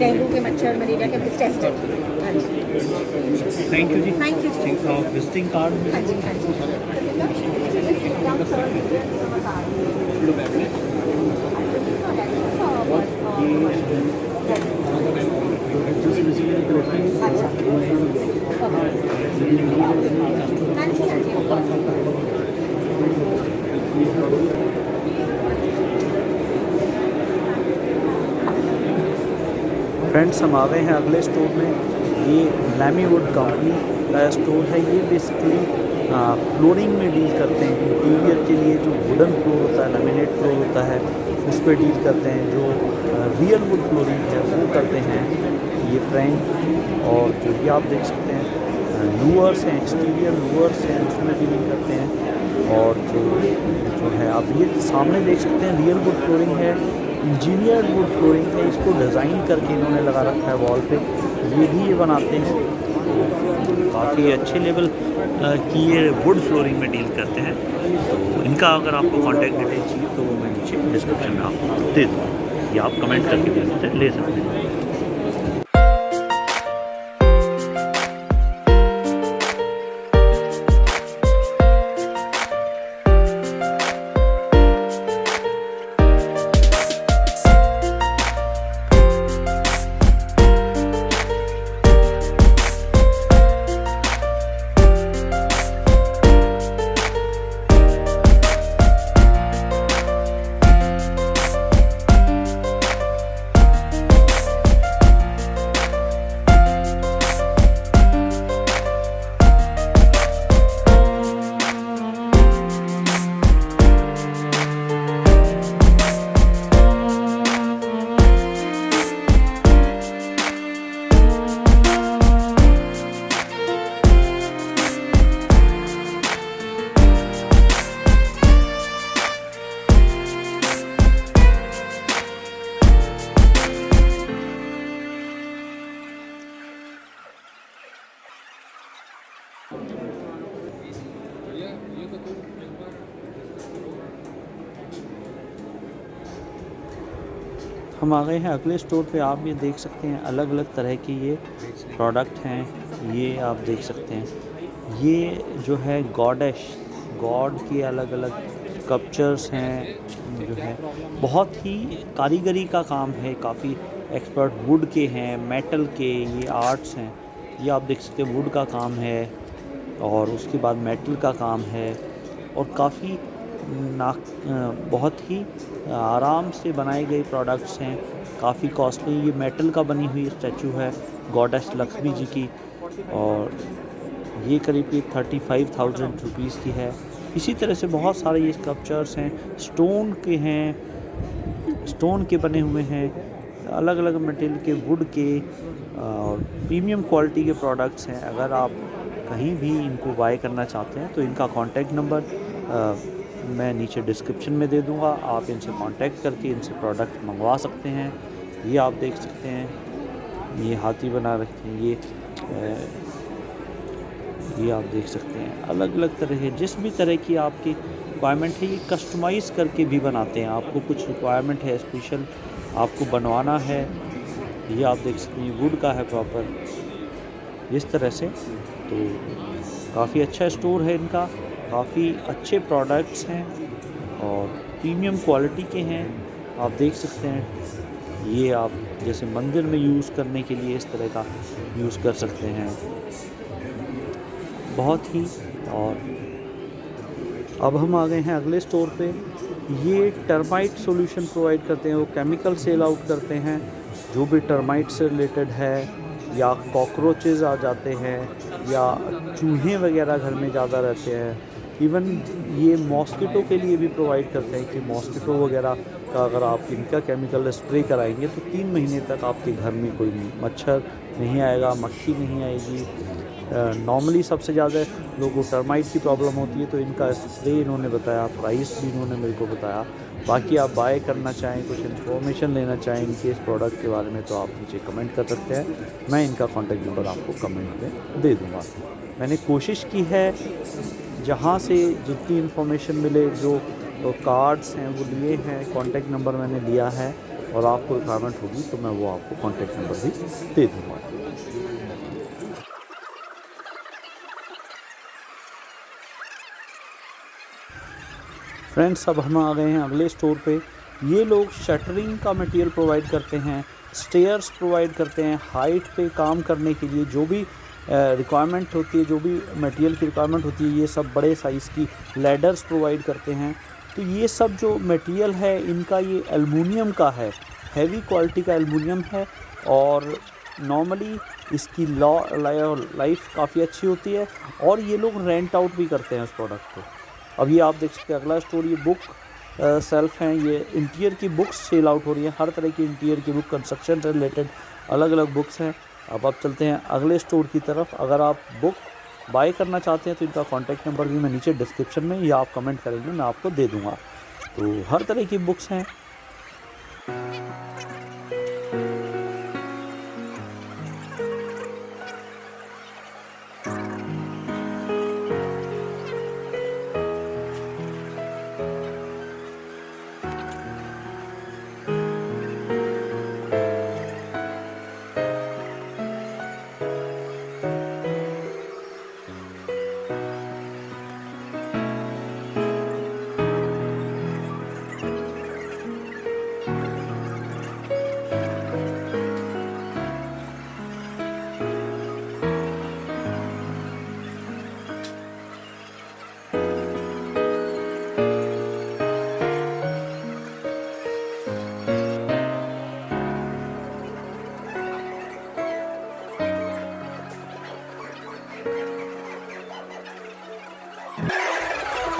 dengue के मच्छर मलेरिया के टेस्टेड। थैंक यू जी। थैंक यू जी। Visiting card. हाँ जी हाँ जी। फ्रेंड्स हम आ गए हैं अगले स्टोर में। ये लैमीवुड कंपनी का स्टोर है। ये बेसिकली फ्लोरिंग में डील करते हैं। इंटीरियर के लिए जो वुडन फ्लोर होता है, लैमिनेट फ्लोर होता है, उस पर डील करते हैं। जो रियल वुड फ्लोरिंग है वो करते हैं ये फ्रैंक। और जो ये आप देख सकते हैं लूअर्स हैं, एक्सटीरियर लूअर्स हैं, उसमें डीलिंग करते हैं। और जो है आप ये सामने देख सकते हैं रियल वुड फ्लोरिंग है, इंजीनियर वुड फ्लोरिंग है। इसको डिज़ाइन करके इन्होंने लगा रखा है वॉल पे। ये भी ये बनाते हैं, काफ़ी अच्छे लेवल की ये वुड फ्लोरिंग में डील करते हैं। तो इनका अगर आपको कॉन्टैक्ट डिटेल चाहिए तो वो मैं नीचे डिस्क्रिप्शन में आपको दे दूँगा, या आप कमेंट करके ले सकते हैं। हम आ गए हैं अगले स्टोर पे। आप ये देख सकते हैं अलग अलग तरह के ये प्रोडक्ट हैं। ये आप देख सकते हैं ये जो है गॉडेश गॉड के अलग अलग स्कल्पचर्स हैं जो है बहुत ही कारीगरी का काम है। काफ़ी एक्सपर्ट वुड के हैं, मेटल के, ये आर्ट्स हैं। ये आप देख सकते हैं वुड का काम है और उसके बाद मेटल का काम है और काफ़ी बहुत ही आराम से बनाए गए प्रोडक्ट्स हैं। काफ़ी कॉस्टली ये मेटल का बनी हुई स्टैचू है गॉडेस लक्ष्मी जी की और ये करीब 35,000 रुपीज़ की है। इसी तरह से बहुत सारे ये स्कल्पचर्स हैं, स्टोन के हैं, स्टोन के बने हुए हैं, अलग अलग मटेरियल के, वुड के और प्रीमियम क्वालिटी के प्रोडक्ट्स हैं। अगर आप कहीं भी इनको बाय करना चाहते हैं तो इनका कॉन्टैक्ट नंबर मैं नीचे डिस्क्रिप्शन में दे दूंगा। आप इनसे कांटेक्ट करके इनसे प्रोडक्ट मंगवा सकते हैं। ये आप देख सकते हैं ये हाथी बना रखे हैं, ये आप देख सकते हैं अलग अलग तरह के जिस भी तरह की आपकी रिक्वायरमेंट है ये कस्टमाइज़ करके भी बनाते हैं। आपको कुछ रिक्वायरमेंट है स्पेशल आपको बनवाना है, ये आप देख सकते हैं वुड का है प्रॉपर इस तरह से। तो काफ़ी अच्छा स्टोर है इनका, काफ़ी अच्छे प्रोडक्ट्स हैं और प्रीमियम क्वालिटी के हैं। आप देख सकते हैं ये आप जैसे मंदिर में यूज़ करने के लिए इस तरह का यूज़ कर सकते हैं बहुत ही। और अब हम आ गए हैं अगले स्टोर पे। ये टर्माइट सॉल्यूशन प्रोवाइड करते हैं, वो केमिकल सेल आउट करते हैं जो भी टर्माइट से रिलेटेड है या कॉकरोचेज़ आ जाते हैं या चूहे वगैरह घर में ज़्यादा रहते हैं। इवन ये मॉस्किटो के लिए भी प्रोवाइड करते हैं कि मॉस्किटो वगैरह का अगर आप इनका केमिकल स्प्रे कराएंगे तो 3 महीने तक आपके घर में कोई मच्छर नहीं आएगा, मक्खी नहीं आएगी। नॉर्मली सबसे ज़्यादा लोगों को टर्माइट की प्रॉब्लम होती है तो इनका स्प्रे इन्होंने बताया, प्राइस भी इन्होंने मेरे को बताया। बाकी आप बाय करना चाहें, कुछ इन्फॉर्मेशन लेना चाहें इनके इस प्रोडक्ट के बारे में तो आप नीचे कमेंट कर सकते हैं। मैं इनका कॉन्टैक्ट नंबर आपको कमेंट में दे दूँगा। मैंने कोशिश की है जहाँ से जितनी इन्फॉर्मेशन मिले, जो कार्ड्स हैं वो लिए हैं, कॉन्टैक्ट नंबर मैंने लिया है और आपको रिक्वायरमेंट होगी तो मैं वो आपको कॉन्टैक्ट नंबर भी दे दूँगा। फ्रेंड्स अब हम आ गए हैं अगले स्टोर पे। ये लोग शटरिंग का मटेरियल प्रोवाइड करते हैं, स्टेयर्स प्रोवाइड करते हैं, हाइट पे काम करने के लिए जो भी रिक्वायरमेंट होती है, जो भी मटेरियल की रिक्वायरमेंट होती है, ये सब बड़े साइज़ की लैडर्स प्रोवाइड करते हैं। तो ये सब जो मटेरियल है इनका ये एल्युमिनियम का है, हैवी क्वालिटी का एल्युमिनियम है और नॉर्मली इसकी लाइफ काफ़ी अच्छी होती है और ये लोग रेंट आउट भी करते हैं उस प्रोडक्ट को। अब ये आप देख सकते हैं अगला स्टोर, ये बुक सेल्फ हैं, ये इंटीरियर की बुक्स सेल आउट हो रही हैं, हर तरह की इंटीरियर की बुक, कंस्ट्रक्शन से रिलेटेड अलग अलग बुक्स हैं। अब आप चलते हैं अगले स्टोर की तरफ। अगर आप बुक बाय करना चाहते हैं तो इनका कॉन्टैक्ट नंबर भी मैं नीचे डिस्क्रिप्शन में या आप कमेंट करेंगे मैं आपको दे दूँगा। तो हर तरह की बुक्स हैं।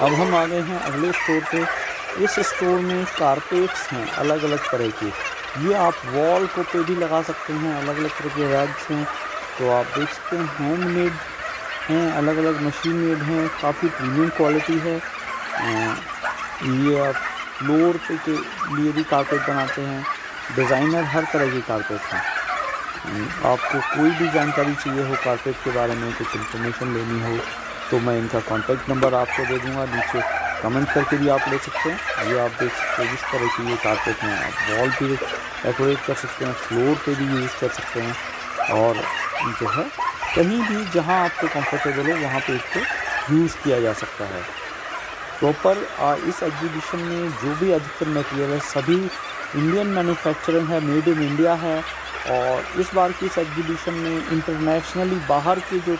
अब हम आ गए हैं अगले स्टोर पे। इस स्टोर में कारपेट्स हैं अलग अलग तरह के, ये आप वॉल को पे भी लगा सकते हैं, अलग अलग तरह के रैग्स हैं। तो आप देख सकते हैं हैंडमेड हैं, अलग अलग मशीन मेड हैं, काफ़ी प्रीमियम क्वालिटी है। ये आप फ्लोर पे के लिए भी कारपेट बनाते हैं, डिज़ाइनर हर तरह के कारपेट हैं। आपको कोई भी जानकारी चाहिए हो कारपेट के बारे में, कुछ इन्फॉर्मेशन लेनी हो तो मैं इनका कॉन्टैक्ट नंबर आपको दे दूंगा, नीचे कमेंट करके भी आप ले सकते हैं। ये आप देख सकते हैं जिस तरह की ये कारपेट हैं, आप वॉल पे डेकोरेट कर सकते हैं, फ्लोर पे भी यूज़ कर सकते हैं, और जो है कहीं भी जहाँ आपको कंफर्टेबल हो वहाँ पे इसको यूज़ किया जा सकता है। प्रॉपर इस एग्जीबिशन में जो भी अधिकतर मटेरियल है सभी इंडियन मैन्युफैक्चरिंग है, मेड इन इंडिया है। और इस बार की इस एग्जीबिशन में इंटरनेशनली बाहर के जो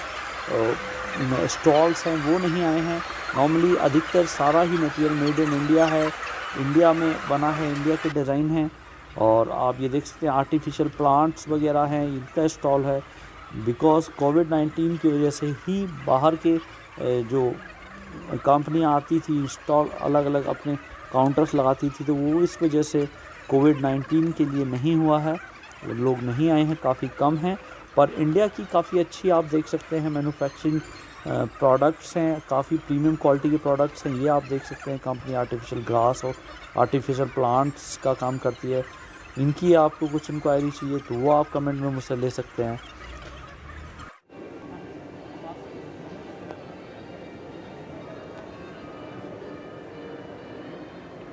स्टॉल्स हैं वो नहीं आए हैं। नॉर्मली अधिकतर सारा ही मटेरियल मेड इन इंडिया है, इंडिया में बना है, इंडिया के डिज़ाइन हैं। और आप ये देख सकते हैं आर्टिफिशियल प्लांट्स वगैरह हैं, इनका स्टॉल है। बिकॉज़ कोविड-19 की वजह से ही बाहर के जो कंपनियां आती थी, स्टॉल अलग अलग अपने काउंटर्स लगाती थी, तो वो इस वजह से कोविड-19 के लिए नहीं हुआ है, लोग नहीं आए हैं, काफ़ी कम हैं। पर इंडिया की काफ़ी अच्छी आप देख सकते हैं मैन्युफैक्चरिंग प्रोडक्ट्स हैं, काफ़ी प्रीमियम क्वालिटी के प्रोडक्ट्स हैं। ये आप देख सकते हैं कंपनी आर्टिफिशियल ग्रास और आर्टिफिशियल प्लांट्स का काम करती है। इनकी आपको कुछ इंक्वायरी चाहिए तो वो आप कमेंट में मुझसे ले सकते हैं।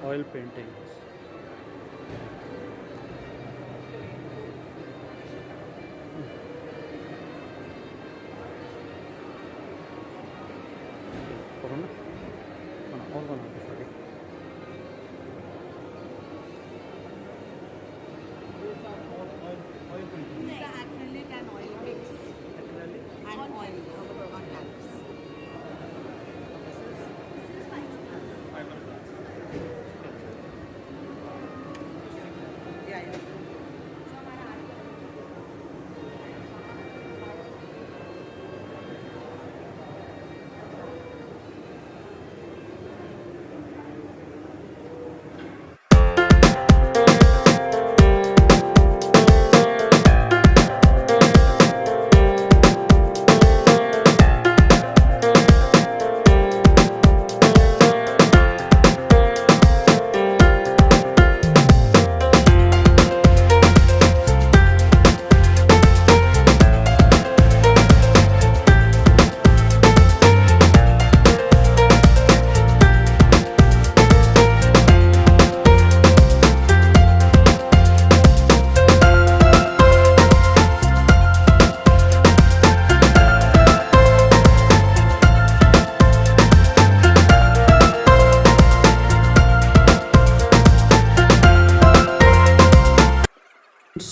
ऑयल पेंटिंग्स, और बना दो सारे। These are acrylic and oil mix. And oil on canvas. Yeah, yeah.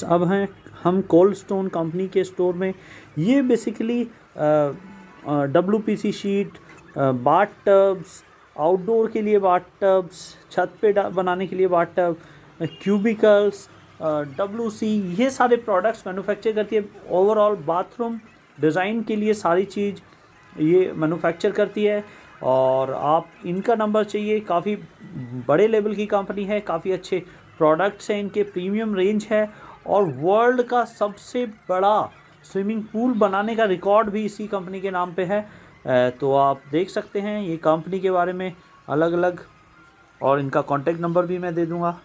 अब हैं हम कोल्ड स्टोन कंपनी के स्टोर में। ये basically WPC sheet, bath tubs, outdoor के लिए बाथ टब्स, छत पे बनाने के लिए बाथ टब, क्यूबिकल्स, WC, ये सारे प्रोडक्ट्स मैन्युफैक्चर करती है। ओवरऑल बाथरूम डिज़ाइन के लिए सारी चीज़ ये मैन्युफैक्चर करती है। और आप इनका नंबर चाहिए, काफ़ी बड़े लेवल की कंपनी है, काफ़ी अच्छे प्रोडक्ट्स हैं, इनके प्रीमियम रेंज है। और वर्ल्ड का सबसे बड़ा स्विमिंग पूल बनाने का रिकॉर्ड भी इसी कंपनी के नाम पे है। तो आप देख सकते हैं ये कंपनी के बारे में अलग अलग, और इनका कॉन्टेक्ट नंबर भी मैं दे दूंगा।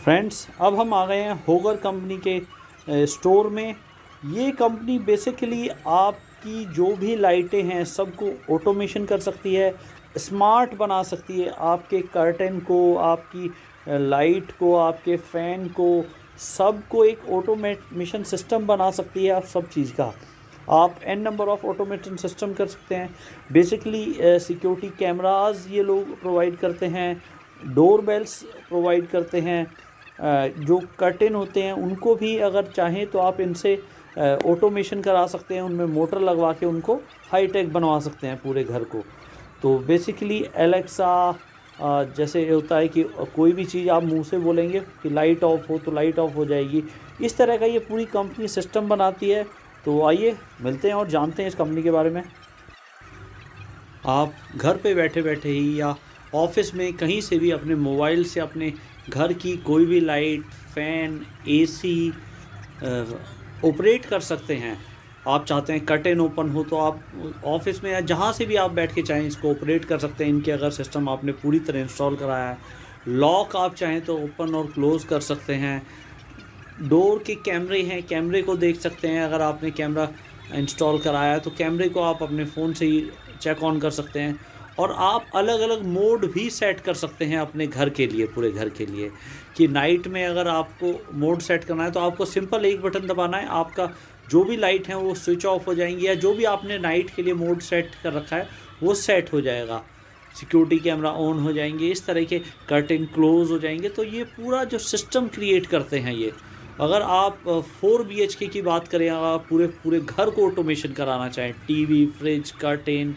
फ्रेंड्स, अब हम आ गए हैं होगर कंपनी के स्टोर में। ये कंपनी बेसिकली आपकी जो भी लाइटें हैं सबको ऑटोमेशन कर सकती है, स्मार्ट बना सकती है। आपके कर्टन को, आपकी लाइट को, आपके फ़ैन को, सबको एक ऑटोमेशन सिस्टम बना सकती है। आप सब चीज़ का आप n number of automation system कर सकते हैं। बेसिकली सिक्योरिटी कैमरास ये लोग प्रोवाइड करते हैं, डोर बेल्स प्रोवाइड करते हैं। जो कर्टेन होते हैं उनको भी अगर चाहें तो आप इनसे ऑटोमेशन करा सकते हैं, उनमें मोटर लगवा के उनको हाई टेक बनवा सकते हैं पूरे घर को। तो बेसिकली एलेक्सा, जैसे होता है कि कोई भी चीज़ आप मुंह से बोलेंगे कि लाइट ऑफ हो तो लाइट ऑफ हो जाएगी, इस तरह का ये पूरी कंपनी सिस्टम बनाती है। तो आइए मिलते हैं और जानते हैं इस कंपनी के बारे में। आप घर पे बैठे बैठे ही या ऑफिस में कहीं से भी अपने मोबाइल से अपने घर की कोई भी लाइट, फैन, एसी ऑपरेट कर सकते हैं। आप चाहते हैं कर्टेन ओपन हो तो आप ऑफिस में या जहाँ से भी आप बैठ के चाहें इसको ऑपरेट कर सकते हैं। इनके अगर सिस्टम आपने पूरी तरह इंस्टॉल कराया है, लॉक आप चाहें तो ओपन और क्लोज़ कर सकते हैं। डोर के कैमरे हैं, कैमरे को देख सकते हैं। अगर आपने कैमरा इंस्टॉल कराया है तो कैमरे को आप अपने फ़ोन से ही चेक ऑन कर सकते हैं। और आप अलग अलग मोड भी सेट कर सकते हैं अपने घर के लिए, पूरे घर के लिए, कि नाइट में अगर आपको मोड सेट करना है तो आपको सिंपल एक बटन दबाना है, आपका जो भी लाइट है वो स्विच ऑफ हो जाएंगी, या जो भी आपने नाइट के लिए मोड सेट कर रखा है वो सेट हो जाएगा। सिक्योरिटी कैमरा ऑन हो जाएंगे, इस तरह के कर्टेन क्लोज हो जाएंगे। तो ये पूरा जो सिस्टम क्रिएट करते हैं ये, अगर आप 4 BHK की बात करें, आप पूरे घर को ऑटोमेशन कराना चाहें, टीवी, फ्रिज, कर्टेन,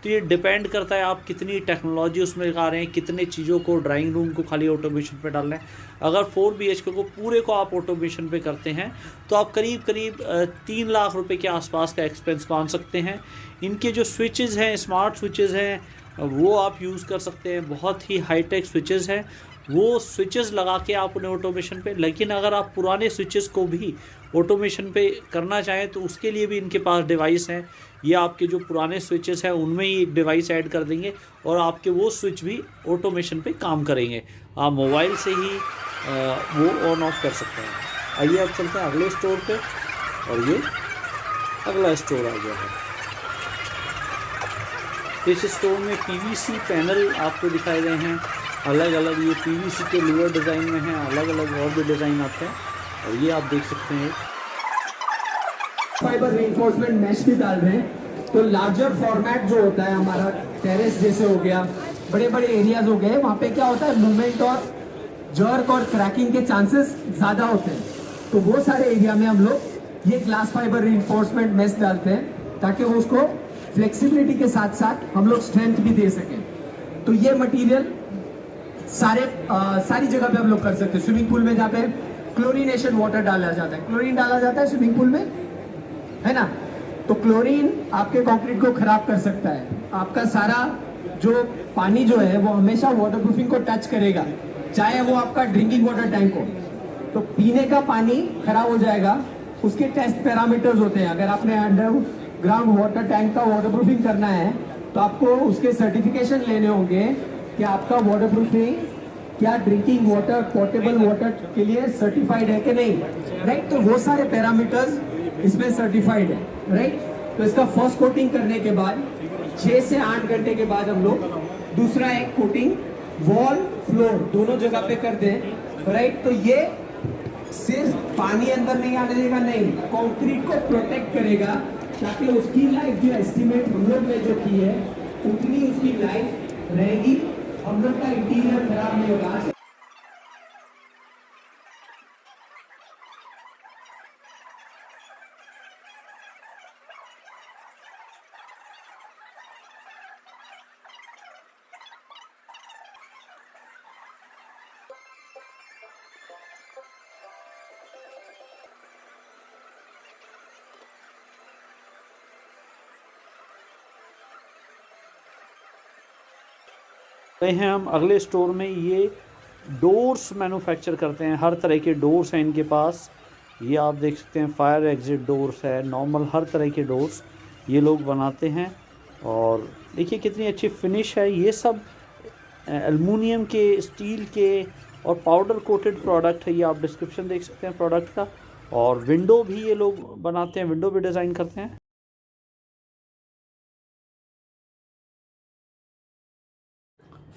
तो ये डिपेंड करता है आप कितनी टेक्नोलॉजी उसमें लगा रहे हैं, कितने चीज़ों को, ड्राइंग रूम को खाली ऑटोमेशन पे डाल रहे हैं। अगर 4 BHK को पूरे को आप ऑटोमेशन पे करते हैं तो आप करीब 3 लाख रुपए के आसपास का एक्सपेंस मान सकते हैं। इनके जो स्विचेज़ हैं, स्मार्ट स्विचेज़ हैं, वो आप यूज़ कर सकते हैं। बहुत ही हाईटेक स्विचेज़ हैं, वो स्विचेस लगा के आप उन्हें ऑटोमेशन पे। लेकिन अगर आप पुराने स्विचेस को भी ऑटोमेशन पे करना चाहें तो उसके लिए भी इनके पास डिवाइस हैं। ये आपके जो पुराने स्विचेस हैं उनमें ही एक डिवाइस ऐड कर देंगे और आपके वो स्विच भी ऑटोमेशन पे काम करेंगे। आप मोबाइल से ही वो ऑन ऑफ कर सकते हैं। आइए अब चलते हैं अगले स्टोर पे, और ये अगला स्टोर आ गया है। इस स्टोर में PVC पैनल आपको दिखाए गए हैं, अलग अलग ये PVC के लोअर डिज़ाइन में हैं, अलग अलग और भी डिज़ाइन आते हैं, और ये आप देख सकते हैं। फाइबर रीइंफोर्समेंट मैश भी डाल रहे हैं, तो लार्जर फॉर्मेट जो होता है हमारा, टेरेस जैसे हो गया, बड़े बड़े एरियाज हो गए, वहाँ पे क्या होता है, मूवमेंट और जर्क और क्रैकिंग के चांसेस ज़्यादा होते हैं। तो वो सारे एरिया में हम लोग ये ग्लास फाइबर रीइंफोर्समेंट मैश डालते हैं ताकि वो उसको फ्लेक्सिबिलिटी के साथ साथ हम लोग स्ट्रेंथ भी दे सकें। तो ये मटीरियल सारी जगह पे हम लोग कर सकते हैं। स्विमिंग पूल में जहाँ पे क्लोरीनेशन वाटर डाला जाता है, क्लोरीन डाला जाता है स्विमिंग पूल में, है ना, तो क्लोरीन आपके कंक्रीट को खराब कर सकता है। आपका सारा जो पानी जो है वो हमेशा वाटरप्रूफिंग को टच करेगा, चाहे वो आपका ड्रिंकिंग वाटर टैंक हो। तो पीने का पानी खराब हो जाएगा। उसके टेस्ट पैरामीटर्स होते हैं। अगर आपने अंडरग्राउंड वाटर टैंक का वाटरप्रूफिंग करना है तो आपको उसके सर्टिफिकेशन लेने होंगे कि आपका वाटरप्रूफिंग क्या ड्रिंकिंग वाटर, पोर्टेबल वाटर के लिए सर्टिफाइड है कि नहीं, राइट। तो वो सारे पैरामीटर्स इसमें सर्टिफाइड है, राइट। तो इसका फर्स्ट कोटिंग करने के बाद 6 से 8 घंटे के बाद हम लोग दूसरा एक कोटिंग वॉल, फ्लोर दोनों जगह पे कर दें, राइट। तो ये सिर्फ पानी अंदर नहीं आने देगा, नहीं, कंक्रीट को प्रोटेक्ट करेगा ताकि उसकी लाइफ जो एस्टिमेट हम लोग ने जो की है उतनी उसकी लाइफ रहेगी, हम लोग का इंटीरियर खराब नहीं होगा। गए हैं हम अगले स्टोर में। ये डोर्स मैन्युफैक्चर करते हैं, हर तरह के डोर्स हैं इनके पास। ये आप देख सकते हैं, फायर एग्जिट डोर्स है, नॉर्मल, हर तरह के डोर्स ये लोग बनाते हैं। और देखिए कितनी अच्छी फिनिश है। ये सब एल्युमिनियम के, स्टील के और पाउडर कोटेड प्रोडक्ट है। ये आप डिस्क्रिप्शन देख सकते हैं प्रोडक्ट का। और विंडो भी ये लोग बनाते हैं, विंडो भी डिज़ाइन करते हैं।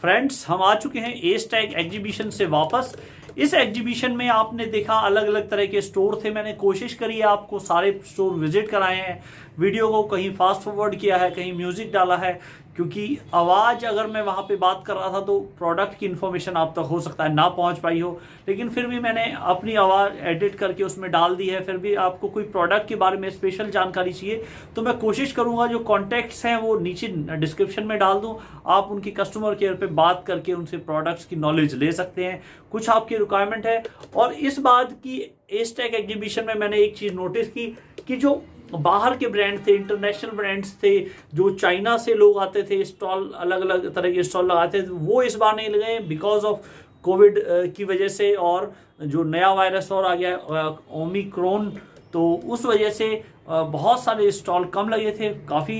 फ्रेंड्स, हम आ चुके हैं एस्टैग एग्जीबिशन से वापस। इस एग्जीबिशन में आपने देखा अलग अलग तरह के स्टोर थे। मैंने कोशिश करी है आपको सारे स्टोर विजिट कराए हैं। वीडियो को कहीं फास्ट फॉरवर्ड किया है, कहीं म्यूजिक डाला है, क्योंकि आवाज़ अगर मैं वहाँ पे बात कर रहा था तो प्रोडक्ट की इन्फॉर्मेशन आप तक हो सकता है ना पहुँच पाई हो, लेकिन फिर भी मैंने अपनी आवाज़ एडिट करके उसमें डाल दी है। फिर भी आपको कोई प्रोडक्ट के बारे में स्पेशल जानकारी चाहिए तो मैं कोशिश करूँगा जो कॉन्टैक्ट्स हैं वो नीचे डिस्क्रिप्शन में डाल दूँ, आप उनकी कस्टमर केयर पे बात करके उनसे प्रोडक्ट्स की नॉलेज ले सकते हैं। कुछ आपकी रिक्वायरमेंट है। और इस बात की एसटेक एग्जीबिशन में मैंने एक चीज़ नोटिस की कि जो बाहर के ब्रांड थे, इंटरनेशनल ब्रांड्स थे, जो चाइना से लोग आते थे स्टॉल, अलग अलग तरह के स्टॉल लगाते थे, वो इस बार नहीं लगे बिकॉज ऑफ कोविड की वजह से, और जो नया वायरस और आ गया ओमिक्रॉन, तो उस वजह से बहुत सारे स्टॉल कम लगे थे। काफ़ी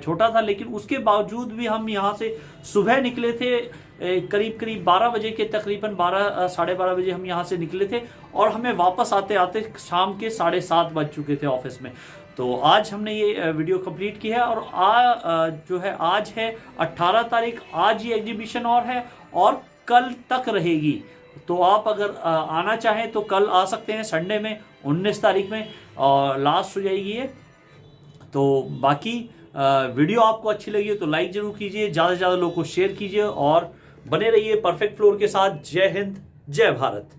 छोटा था, लेकिन उसके बावजूद भी हम यहाँ से सुबह निकले थे करीब 12 बजे के, तकरीबन 12 साढ़े 12 बजे हम यहाँ से निकले थे और हमें वापस आते आते शाम के 7:30 बज चुके थे ऑफिस में। तो आज हमने ये वीडियो कंप्लीट की है और जो है आज है 18 तारीख, आज ये एग्जीबिशन और है और कल तक रहेगी। तो आप अगर आना चाहें तो कल आ सकते हैं, संडे में 19 तारीख में और लास्ट हो जाएगी ये। तो बाकी वीडियो आपको अच्छी लगी हो तो लाइक जरूर कीजिए, ज़्यादा से ज़्यादा लोगों को शेयर कीजिए और बने रहिए परफेक्ट फ्लोर के साथ। जय हिंद, जय भारत।